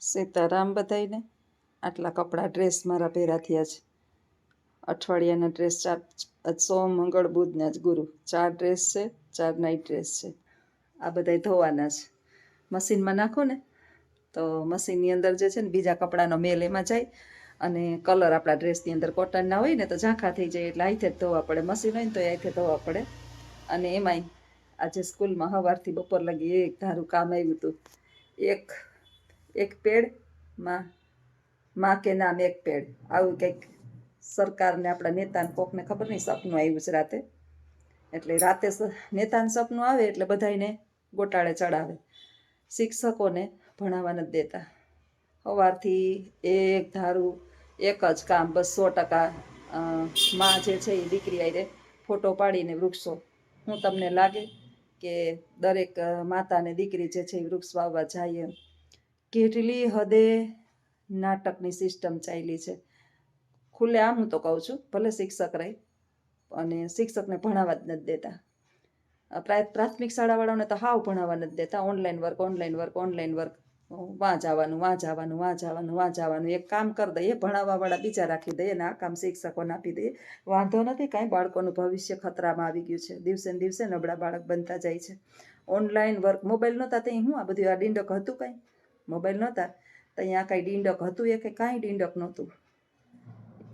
સીતારામ બધાઈને. આટલા કપડાં ડ્રેસ મારા પહેરા થયા છે. અઠવાડિયાના ડ્રેસ 4, સોમ મંગળ બુધ ને આજ ગુરુ, 4 ડ્રેસ છે, 4 નાઇટ ડ્રેસ છે. આ બધા ધોવાના છે. મશીનમાં નાખો ને તો મશીનની અંદર જે છે ને બીજા કપડાનો મેલ એમાં જાય અને કલર આપણા ડ્રેસની અંદર કોટનના હોય ને તો ઝાંખા થઈ જાય, એટલે હાથે જ ધોવા પડે. મશીન હોય ને તો હાથે ધોવા પડે. અને એમાંય આજે સ્કૂલમાં સવારથી બપોર લગી એક ધારું કામ આવ્યું હતું. એક પેડ માં કે નામ એક પેડ, આવું કંઈક સરકારને આપણા નેતાને કોકને ખબર નહીં સપનું આવ્યું છે રાતે. એટલે રાતે નેતાને સપનું આવે એટલે બધાને ગોટાળે ચડાવે. શિક્ષકોને ભણાવવા નથી દેતા. સવારથી એક ધારું એક જ કામ, બસ 100% માં જે છે એ દીકરી આરે ફોટો પાડીને વૃક્ષો. હું તમને લાગે કે દરેક માતાને દીકરી જે છે એ વૃક્ષ વાવવા જાય એમ? કેટલી હદે નાટકની સિસ્ટમ ચાલી છે. ખુલ્લે આમ હું તો કહું છું, ભલે શિક્ષક રહી અને શિક્ષકને ભણાવવા જ નથી દેતા. પ્રાથમિક શાળાવાળાને તો હાવ ભણાવવા નથી દેતા. ઓનલાઈન વર્ક, વાં જવાનું. એક કામ કરી દઈએ, ભણાવવાવાળા બીજા રાખી દઈએ અને આ કામ શિક્ષકોને આપી દઈએ. વાંધો નથી કાંઈ, બાળકોનું ભવિષ્ય ખતરામાં આવી ગયું છે. દિવસે ને દિવસે નબળા બાળક બનતા જાય છે. ઓનલાઈન વર્ક, મોબાઈલ નહોતા ત્યાં હું આ બધું આ ડીંડક હતું કાંઈ? મોબાઈલ નહોતા ત્યાં કાંઈ ડીંડક હતું? એ કાંઈ ડીંડક નહોતું.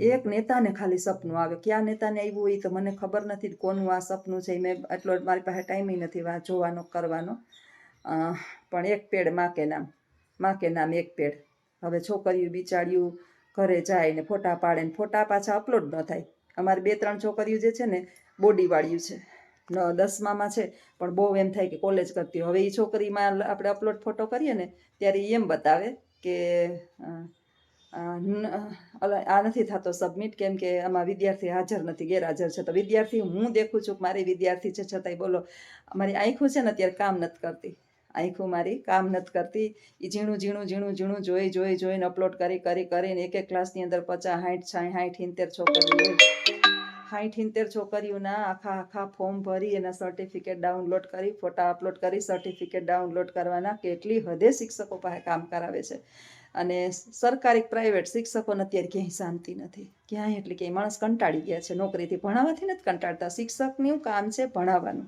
એક નેતાને ખાલી સપનું આવે. ક્યાં નેતાને આવ્યું હોય તો મને ખબર નથી કોનું આ સપનું છે. મેં એટલો મારી પાસે ટાઈમ નથી જોવાનો કરવાનો. પણ એક પેડ માં કે નામ એક પેડ. હવે છોકરીઓ બિચાર્યું ઘરે જાય ને ફોટા પાડે ને ફોટા પાછા અપલોડ ન થાય. અમારે 2-3 છોકરીઓ જે છે ને બોડીવાળીઓ છે, 10મામાં છે, પણ બહુ એમ થાય કે કોલેજ કરતી. હવે એ છોકરીમાં આપણે અપલોડ ફોટો કરીએ ને ત્યારે એમ બતાવે કે આ નથી થતો સબમિટ, કેમ કે આમાં વિદ્યાર્થી હાજર નથી, ગેરહાજર છે. તો વિદ્યાર્થી હું દેખું છું કે મારી વિદ્યાર્થી છે, છતાંય બોલો મારી આંખું છે ને અત્યારે કામ નથી કરતી. આંખું મારી કામ નથી કરતી. એ ઝીણું જોઈને અપલોડ કરીને એક ક્લાસની અંદર 50, 60, 70 છોકરીઓ હોય. 60-70 છોકરીઓના આખા ફોર્મ ભરી એના સર્ટિફિકેટ ડાઉનલોડ કરી, ફોટા અપલોડ કરી, સર્ટિફિકેટ ડાઉનલોડ કરવાના. કેટલી હદે શિક્ષકો પાસે કામ કરાવે છે. અને સરકારી પ્રાઇવેટ શિક્ષકોને અત્યારે ક્યાંય શાંતિ નથી, ક્યાંય. એટલે કે માણસ કંટાળી ગયા છે નોકરીથી. ભણાવવાથી નથી કંટાળતા, શિક્ષકનું કામ છે ભણાવવાનું.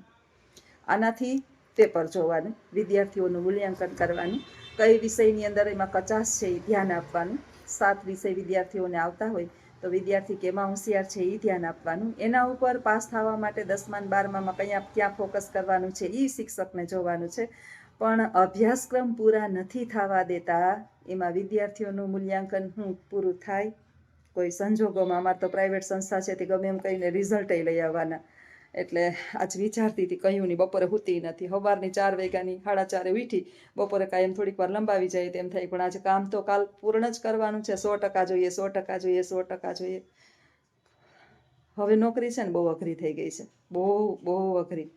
આનાથી પેપર જોવાનું, વિદ્યાર્થીઓનું મૂલ્યાંકન કરવાનું, કઈ વિષયની અંદર એમાં કચાશ છે એ ધ્યાન આપવાનું. 7 વિષય વિદ્યાર્થીઓને આવતા હોય તો વિદ્યાર્થી કેમાં હોશિયાર છે એ ધ્યાન આપવાનું. એના ઉપર પાસ થવા માટે 10મા અને 12મામાં ક્યાં ફોકસ કરવાનું છે એ શિક્ષકને જોવાનું છે. પણ અભ્યાસક્રમ પૂરા નથી થવા દેતા. એમાં વિદ્યાર્થીઓનું મૂલ્યાંકન પૂરું થાય? કોઈ સંજોગોમાં. અમારે તો પ્રાઇવેટ સંસ્થા છે તે ગમે એમ કહીને રિઝલ્ટ લઈ આવવાના. એટલે આજ વિચારતી હતી, કહ્યું નહીં, બપોરે સૂતી નથી. સવારની 4 વાગ્યાની 4:30 ઉઠી. બપોરે કાંઈ એમ થોડીક વાર લંબાવી જાય તેમ થાય, પણ આજે કામ તો કાલ પૂર્ણ જ કરવાનું છે. 100% જોઈએ. હવે નોકરી છે ને બહુ અઘરી થઈ ગઈ છે, બહુ અઘરી.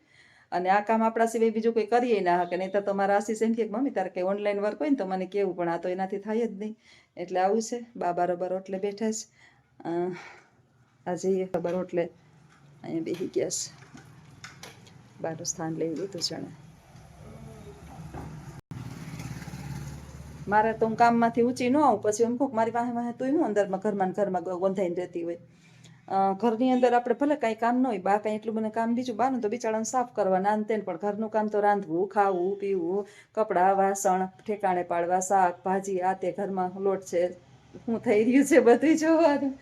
અને આ કામ આપણા સિવાય બીજું કોઈ કરીએ ના હકે. નહીં તો તમારા આશીષ એમ કે મમ્મી તારે કંઈ ઓનલાઈન વર્ક હોય ને તો મને કેવું, પણ આ તો એનાથી થાય જ નહીં. એટલે આવું છે. બરોબર એટલે બેઠા છે. આજે ખબર એટલે અહીંયા બેસી ગયા છે. બારું સ્થાન લઈ લીધું છે ને. મારે તો હું કામમાંથી ઊંચી ન આવું, પછી એમ કહું મારી પાસે તું હું અંદરમાં ઘરમાં ગોંધાઈને રહેતી હોય. ઘરની અંદર આપણે ભલે કાંઈ કામ ન હોય, બા કાંઈ એટલું મને કામ બીજું બાનું તો બિચારાને સાફ કરવાના આન તેન, પણ ઘરનું કામ તો રાંધવું, ખાવું, પીવું, કપડાં, વાસણ ઠેકાણે પાડવા, શાક ભાજી, આ તે ઘરમાં લોટ છે, શું થઈ રહ્યું છે બધું જોવાનું.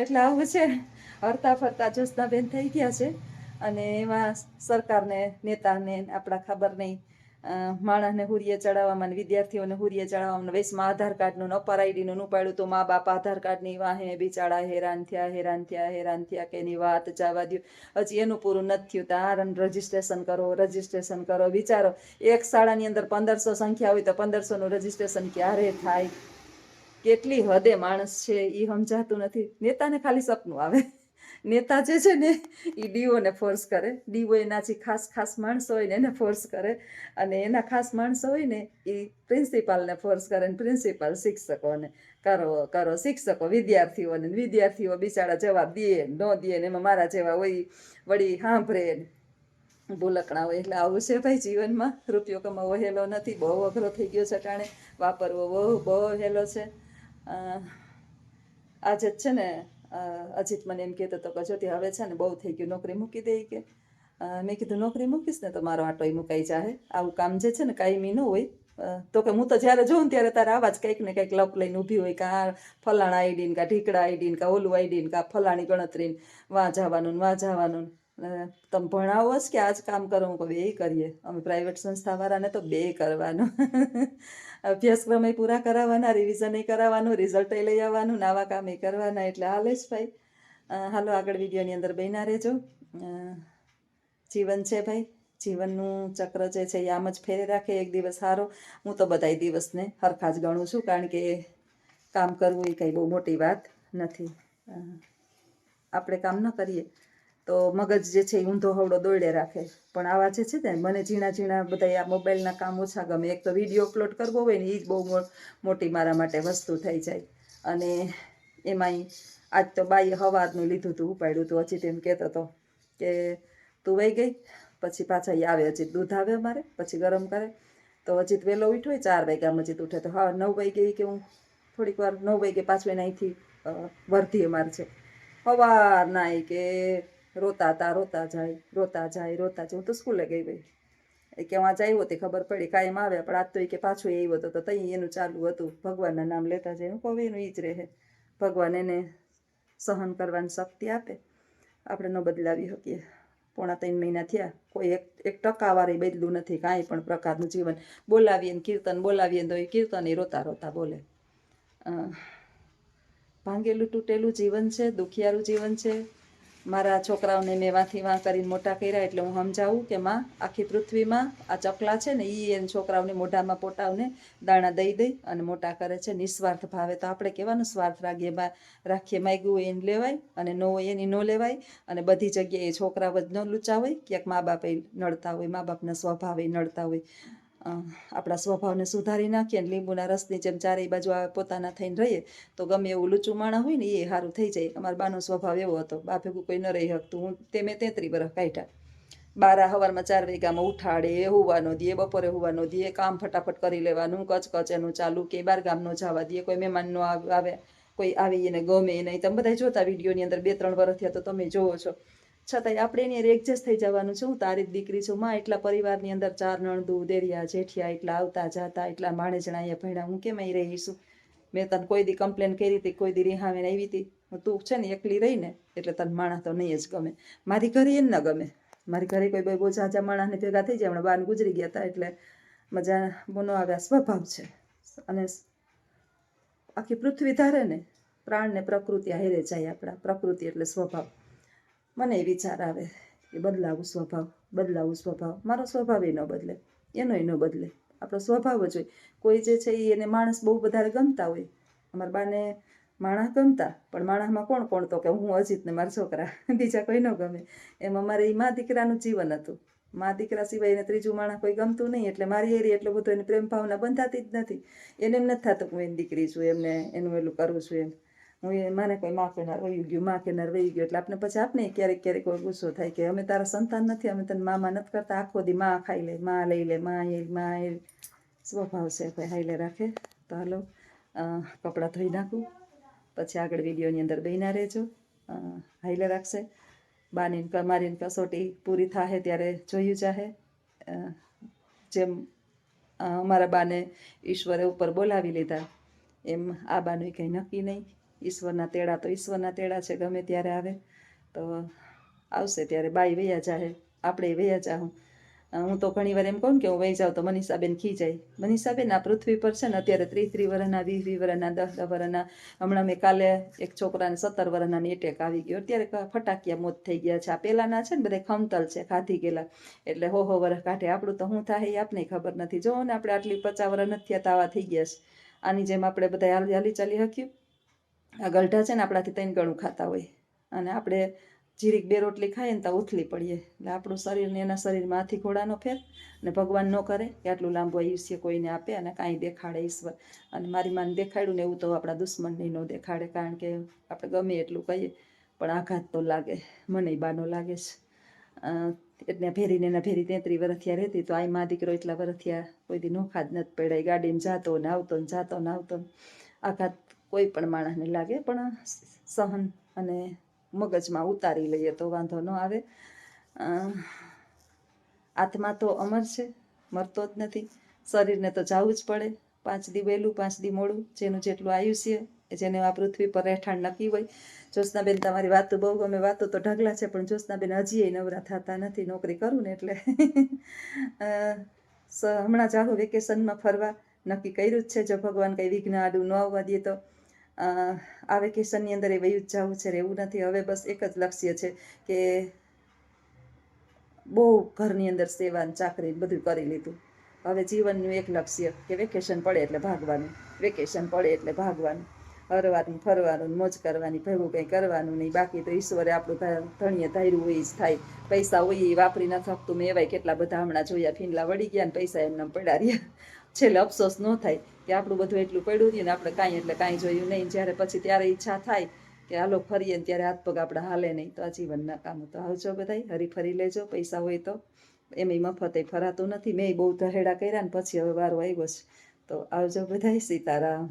એટલે આવું છે. હરતા ફરતા જ્યોત્સનાબેન થઈ ગયા છે. અને એમાં સરકારને, નેતાને આપણા ખબર નહીં, માણસને હુરીએ ચડાવવામાં, વિદ્યાર્થીઓને હુરીએ ચડાવવામાં, વેસમાં આધાર કાર્ડનું અપાર આઈડીનું ઉપાડ્યું તો મા બાપ આધાર કાર્ડની વાહે બિચારા હેરાન થયા કે એની વાત જવા દો. હજી એનું પૂરું નથી થયું તો રજીસ્ટ્રેશન કરો. વિચારો, એક શાળાની અંદર 1500 સંખ્યા હોય તો 1500નું રજીસ્ટ્રેશન ક્યારે થાય? કેટલી હદે માણસ છે એ સમજાતું નથી. નેતાને ખાલી સપનું આવે. નેતા જે છે ને એ ડીઓને ફોર્સ કરે. ડીઓ એના જે ખાસ માણસો હોય ને એને ફોર્સ કરે, અને એના ખાસ માણસો હોય ને એ પ્રિન્સિપાલને ફોર્સ કરે, ને પ્રિન્સિપાલ શિક્ષકોને. કરો શિક્ષકો વિદ્યાર્થીઓને, વિદ્યાર્થીઓ બિચારા જવાબ દે ન દે ને એમાં મારા જેવા હોય વળી સાંભળે. ભૂલકણા હોય એટલે આવું છે ભાઈ જીવનમાં. રૂપિયો કમાવો હેલો નથી, બહુ અઘરો થઈ ગયો છે ટાણે, વાપરવો બહુ હેલો છે. આજે જ છે ને અજીત મને એમ કહેતો હતો કે જોતી હવે છે ને બહુ થઈ ગયું, નોકરી મૂકી દે કે. મેં કીધું નોકરી મૂકીશ ને તો મારો આટોય મુકાઈ જાય. આવું કામ જે છે ને કાયમી ન હોય. તો કે હું તો જ્યારે જોઉં ને ત્યારે તારા આવા જ કંઈક ને કંઈક લપ લઈને ઊભી હોય, કાં ફલાણા આઈડીને, કાં ઢીકડા આઈડીને, કાં ઓલું આઈડીને, કાં ફલાણી ગણતરીને, વાં જવાનું ને વાં જવાનું. તમે ભણાવો જ કે આ જ કામ કરો? હું બે કરીએ અમે પ્રાઇવેટ સંસ્થાવાળાને તો બે કરવાનું. અભ્યાસક્રમ પૂરા કરાવવાના, રિવિઝન કરાવવાનું, રિઝલ્ટ લઈ આવવાનું, નવા કામ કરવાના. એટલે હાલે જ ભાઈ. હાલો આગળ વિડીયોની અંદર બન્યા રહેજો. જીવન છે ભાઈ, જીવનનું ચક્ર જે છે એ આમ જ ફેરી રાખે. એક દિવસ સારો, હું તો બધાય દિવસને હરખા જ ગણું છું, કારણ કે કામ કરવું એ કંઈ બહુ મોટી વાત નથી. આપણે કામ ન કરીએ તો મગજ જે છે એ ઊંધો હવડો દોડે રાખે. પણ આવા જે છે ને મને ઝીણા ઝીણા બધા આ મોબાઈલના કામ ઓછા ગમે. એક તો વિડીયો અપલોડ કરવો હોય ને એ જ બહુ મોટી મારા માટે વસ્તુ થઈ જાય. અને એમાંય આજ તો બાઈએ સવારનું લીધું હતું, ઉપાડ્યું હતું. હજી તેમ કહેતો હતો કે તું વહી ગઈ પછી પાછા એ આવે, હજી દૂધ આવે અમારે, પછી ગરમ કરે. તો હજી વહેલો ઉઠ્યો હોય, 4 વાગ્યા હજી ઉઠે તો હા 9 વાગે કે હું થોડીક વાર 9 વાગે પાછું એને અહીંથી વર્ધી અમારે છે સવાર નાય કે રોતા જાય. હું તો સ્કૂલે ગઈ ભાઈ. એ કે વાંચ આવ્યો તે ખબર પડી, કાયમ આવે પણ આજ તો એ કે પાછું આવ્યો હતો તો તઈ એનું ચાલુ હતું ભગવાનના નામ લેતા જાય. હું કહું એનું એ જ રહે. ભગવાન એને સહન કરવાની શક્તિ આપે, આપણે ન બદલાવી શકીએ. 3.5 મહિના થયા, કોઈ એક ટકાવારી બદલું નથી કાંઈ પણ પ્રકારનું જીવન. બોલાવીએ ને કીર્તન બોલાવીએ તો એ કીર્તન એ રોતા બોલે. ભાંગેલું તૂટેલું જીવન છે, દુખિયારું જીવન છે. મારા છોકરાઓને મેં વાંથી વાં કરીને મોટા કર્યા, એટલે હું સમજાવું કે માં આખી પૃથ્વીમાં આ ચકલા છે ને એ એને છોકરાઓને મોઢામાં પોટાવને દાણા દઈ અને મોટા કરે છે નિસ્વાર્થ ભાવે. તો આપણે કહેવાનું સ્વાર્થ રાખીએ, માગ્યું હોય એને લેવાય અને ન હોય એની ન લેવાય. અને બધી જગ્યાએ છોકરાઓ જ ન લૂચા હોય, ક્યાંક મા બાપ નડતા હોય, મા બાપના સ્વભાવે નડતા હોય. આપણા સ્વભાવને સુધારી નાખીએ અને લીંબુના રસની જેમ ચારેય બાજુ પોતાના થઈને રહીએ તો ગમે એવું લૂચું માણા હોય ને એ સારું થઈ જાય. અમારા બાનો સ્વભાવ એવો હતો, બા ભેગું કોઈ ન રહી શકતું. હું મેં 33 વર્ષ કાઢ્યા. 12 સવારમાં 4 વાગ્યામાં ઉઠાડે, હોવાનો દે, બપોરે હોવાનો દે, કામ ફટાફટ કરી લેવાનું, કચ એનું ચાલુ, કે 12 ગામ ન જવા દે, કોઈ મહેમાન નો આવે, કોઈ આવી એને ગમે નહીં. તમે બધા જોતા વિડીયોની અંદર 2-3 વર્ષ થયા તો તમે જોવો છો. છતાંય આપણે એની એડજસ્ટ થઈ જવાનું છે. હું તારી જ દીકરી છું માં. એટલા પરિવારની અંદર 4 નણદું, દેરિયા, જેઠિયા, એટલા આવતા જતા, એટલા માણેજણા અહીંયા ભણ્યા. હું કેમ અહીં રહીશું? મેં તને કોઈ દી કમ્પ્લેન કરી હતી, કોઈ દી રિહાવીને આવી હતી? તું છે ને એકલી રહીને એટલે તને માણસ તો નહીં જ ગમે. મારી ઘરે એને ન ગમે. મારી ઘરે કોઈ બહુ ઝાઝા માણસને ભેગા થઈ જાય. હમણાં બાન ગુજરી ગયા હતા એટલે મજા બોનો આવ્યા. સ્વભાવ છે. અને આખી પૃથ્વી ધારે ને પ્રાણ ને પ્રકૃતિ હારે જાય. આપણા પ્રકૃતિ એટલે સ્વભાવ. મને વિચાર આવે કે બદલાવું સ્વભાવ. મારો સ્વભાવ ન બદલે, એનોય ન બદલે. આપણો સ્વભાવ જ હોય. કોઈ જે છે એને માણસ બહુ વધારે ગમતા હોય. અમારા બાને માણસ ગમતા, પણ માણસમાં કોણ તો કે હું અજીત ને મારા છોકરા, બીજા કોઈ ન ગમે. એમ અમારે એ મા દીકરાનું જીવન હતું. મા દીકરા સિવાય એને ત્રીજું માણસ કોઈ ગમતું નહીં. એટલે મારી એરી એટલો બધો એને પ્રેમ ભાવના બંધાતી જ નથી. એને એમ નથી થતું હું એની દીકરી છું, એમને એનું એલું કરું છું એમ. હું એ માને કોઈ માં કેનાર વહી ગયું, માં કેનાર વહી ગયું. એટલે આપણે પછી આપણે ક્યારેક કોઈ ગુસ્સો થાય કે અમે તારા સંતાન નથી, અમે તને મામા નથી કરતા. આખો દી માં ખાઈ લે, માં લઈ લે, માં એ સ્વભાવ છે ભાઈ, હાઈલે રાખે. તો હાલો કપડાં ધોઈ નાખું, પછી આગળ વિડીયોની અંદર બન્યા રહેજો. હાઈલે રાખશે. બાની મારી કસોટી પૂરી થાય ત્યારે જોયું જાહે. જેમ અમારા બાને ઈશ્વરે ઉપર બોલાવી લીધા, એમ આ બાનું કંઈ નક્કી નહીં. ઈશ્વરના તેડા તો ઈશ્વરના તેડા છે, ગમે ત્યારે આવે તો આવશે. ત્યારે બાઈ વૈયા જાહે, આપણે વૈયા જાહું. હું તો ઘણી વાર એમ કહું કે હું વહી જાઉં તો મનીષાબેન ખીજાય. મનીષાબેન આ પૃથ્વી પર છે ને અત્યારે 30 વર્ષના, 20 વર્ષના, 10 વર્ષના. હમણાં મેં કાલે એક છોકરાને 17 વર્ષના એટેક આવી ગયો. અત્યારે ફટાકિયા મોત થઈ ગયા છે. આ પેલાના છે ને બધા ખમતલ છે, ખાધી ગયેલા. એટલે હો વર્ષ કાઢે. આપણું તો શું થાય એ આપને ખબર નથી. જો ને આપણે આટલી 50 વર્ષ નથી થયા તો આવા થઈ ગયા છે. આની જેમ આપણે બધા હાલી ચાલી શક્યું? આ ગલઢા છે ને આપણાથી 3 ગણું ખાતા હોય, અને આપણે જીરીક 2 રોટલી ખાઈએ ને તો ઉથલી પડીએ. એટલે આપણું શરીરને એના શરીરમાં હાથી ઘોડાનો ફેર. અને ભગવાન ન કરે કે આટલું લાંબુ આયુષ્ય કોઈને આપે અને કાંઈ દેખાડે ઈશ્વર. અને મારી માને દેખાડ્યું ને એવું તો આપણા દુશ્મનને ન દેખાડે. કારણ કે આપણે ગમે એટલું કહીએ પણ આઘાત તો લાગે. મને બાનો લાગે છે. એટલે ભેરીને એના ભેરી 33 વર્ષથી રહેતી, તો આ મા દીકરો એટલા વર્ષથી કોઈ દી નોખા જ નથી પડ્યા. ગાડીમાં જાતો ને આવતો ને જાતો ને આવતો. આઘાત કોઈ પણ માણસને લાગે, પણ સહન અને મગજમાં ઉતારી લઈએ તો વાંધો ન આવે. આત્મા તો અમર છે, મરતો જ નથી. શરીરને તો જવું જ પડે, 5 દી વહેલું 5 દી મોડું, જેનું જેટલું આયુષ્ય, જેને આ પૃથ્વી પર રહેઠાણ નક્કી હોય. જ્યોત્સનાબેન તમારી વાતો બહુ ગમે, વાતો તો ઢગલા છે, પણ જ્યોત્સનાબેન હજી નવરા થતા નથી. નોકરી કરું ને એટલે હમણાં જાહો વેકેશનમાં ફરવા નક્કી કર્યું જ છે, જો ભગવાન કંઈ વિઘ્ન આડું ન આવવા દે તો. આ વેકેશનની અંદર એ વયું જ જવું છે, રહેવું નથી. હવે બસ એક જ લક્ષ્ય છે કે બહુ ઘરની અંદર સેવા ને ચાકરી બધું કરી લીધું. હવે જીવનનું એક લક્ષ્ય કે વેકેશન પડે એટલે ભાગવાનું, વેકેશન પડે એટલે ભાગવાનું, હરવાનું ફરવાનું, મોજ કરવાની, ભેગું કંઈ કરવાનું નહીં. બાકી તો ઈશ્વરે આપણું ધણીએ ધાર્યું હોય જ થાય. પૈસા હોય એ વાપરી ન શકતું. મેં એવાય કેટલા બધા હમણાં જોયા, ફીંડલા વળી ગયા ને પૈસા એમને પડ્યા રહ્યા. છેલ્લે અફસોસ ન થાય કે આપણું બધું એટલું પડ્યું રહ્યું ને આપણે કાંઈ એટલે કાંઈ જોયું નહીં. જ્યારે પછી ત્યારે ઈચ્છા થાય કે હાલો ફરીએ ને ત્યારે હાથ પગ આપણે હાલે નહીં. તો આ જીવનના કામો. તો આવજો બધાય, હરી ફરી લેજો. પૈસા હોય તો એમાંય મફતે ફરાતું નથી. મેં બહુ ધહેડા કર્યા ને પછી હવે વારો આવ્યો છે. તો આવજો બધાય. સીતારામ.